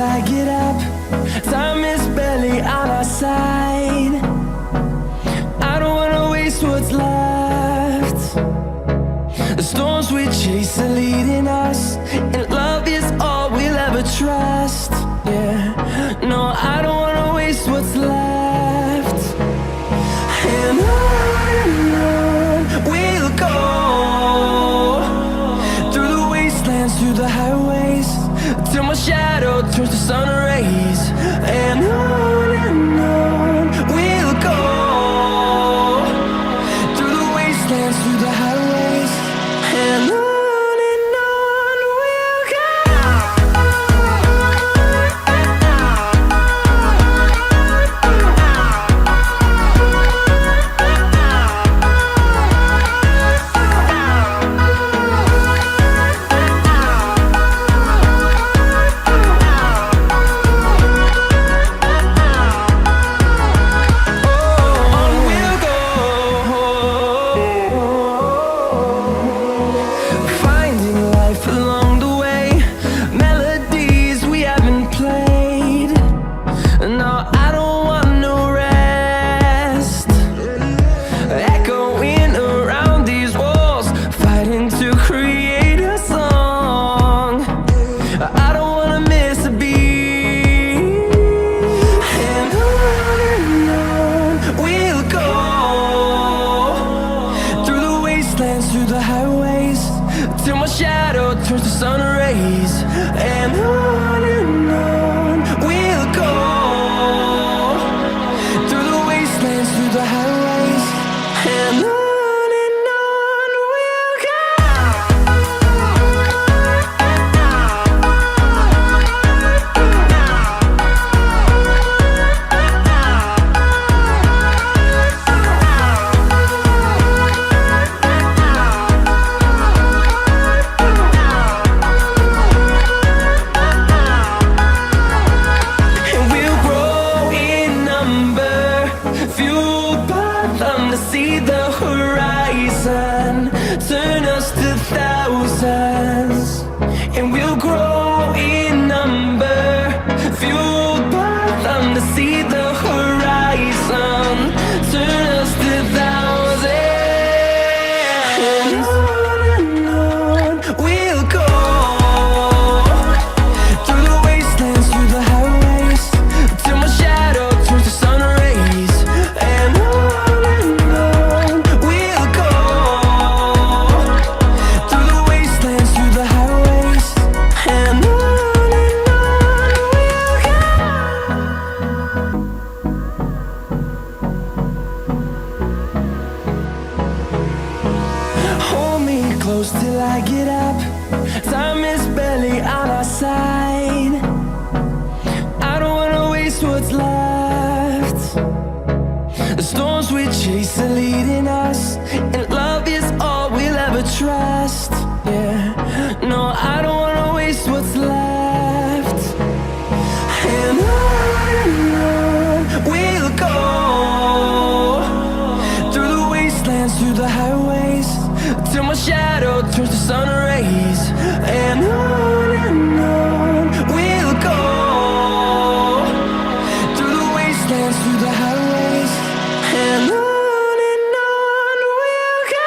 till I get up. Time is barely on our side. I don't wanna waste what's left. The storms we chase are leading us, and love is all we'll ever trust. Yeah, no, I don't wanna waste what's left. And on we'll go, through the wastelands, through the highways, till my shadow turns to sun rays. And on we'll go, through the wastelands, through the highways, and on we'll go. Through the highways, till my shadow turns to sun rays. And on we'll go, through the wastelands, through the highways, and on we'll go. See the horizon, turn us to thousands, and we'll grow in number, fueled by them to see the horizon, turn us to thousands, and on we'll go, through the wastelands, through the highways, till my shadow turns to sun rays. And close till I get up. Time is barely on our side. I don't wanna waste what's left. The storms we chase are leading us, and love is all we'll ever trust. Yeah, no, I don't wanna waste what's left. And on we'll go, through the wastelands, through the highways, till my shadow turns to sun rays. And on we'll go, through the wastelands, through the highways, and on we'll go.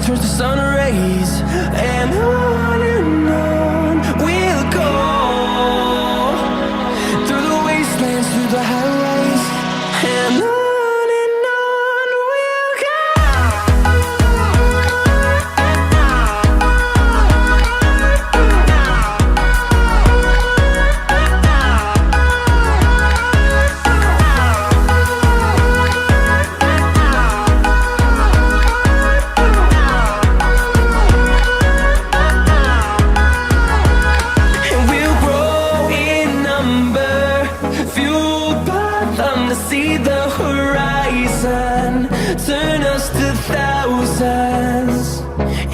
Turns to sun rays, and on we'll go, through the wastelands, through the horizons,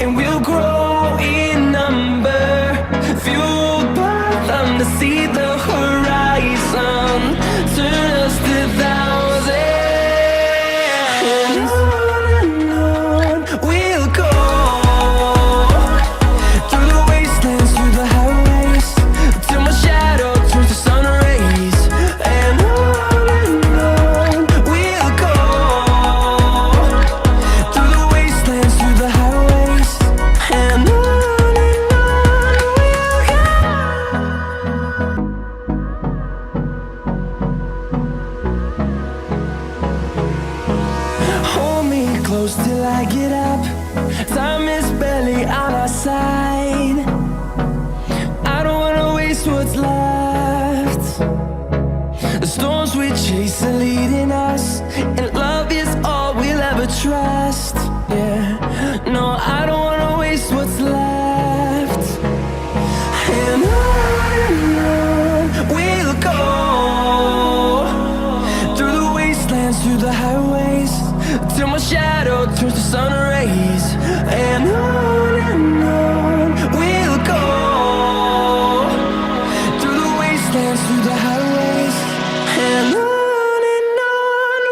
and we'll grow in number, fueled by them to see the horizon, turn us to thousands. And on we'll go, through the wastelands, through the highways, till my shadow turns to sun rays. And on we'll go, through the wastelands, through the highways. And on we'll go. Hold me close till I get up. Time is barely on our side. I don't wanna waste what's left. The storms we chase are leading us, and love is all we'll ever trust. Yeah, no, I don't wanna waste what's left. And on we'll go, through the wastelands, through the highways, till my shadow turns to sun rays. And on we'll go, through the wastelands, through the highways. And on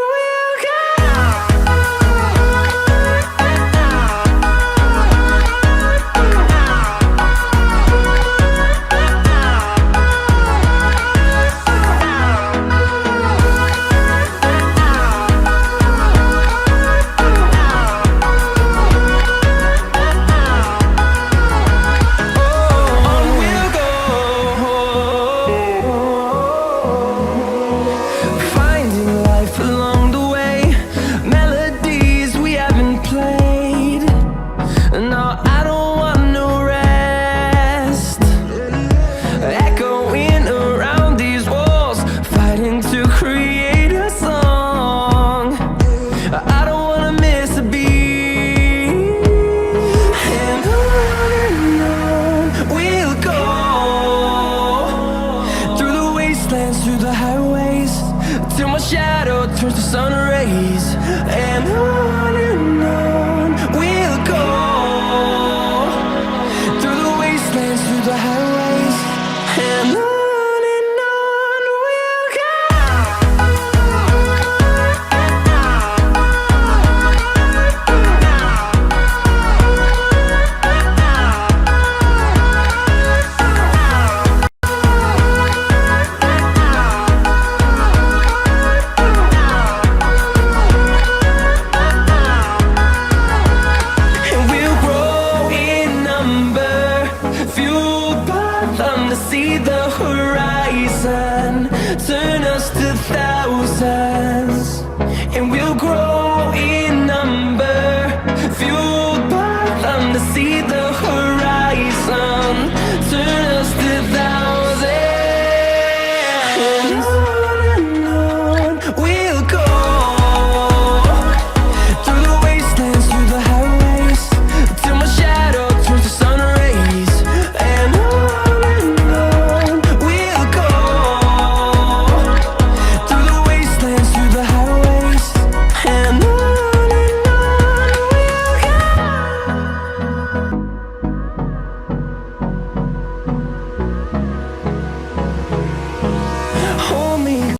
we'll go. On we'll go, finding life along the way, melodies we haven't played. No, I don't want no rest, echoing around these walls, fighting to create a song. I don't wanna miss a beat. And on we'll go, through the wastelands, through the highways, till my shadow turns to sun rays. And on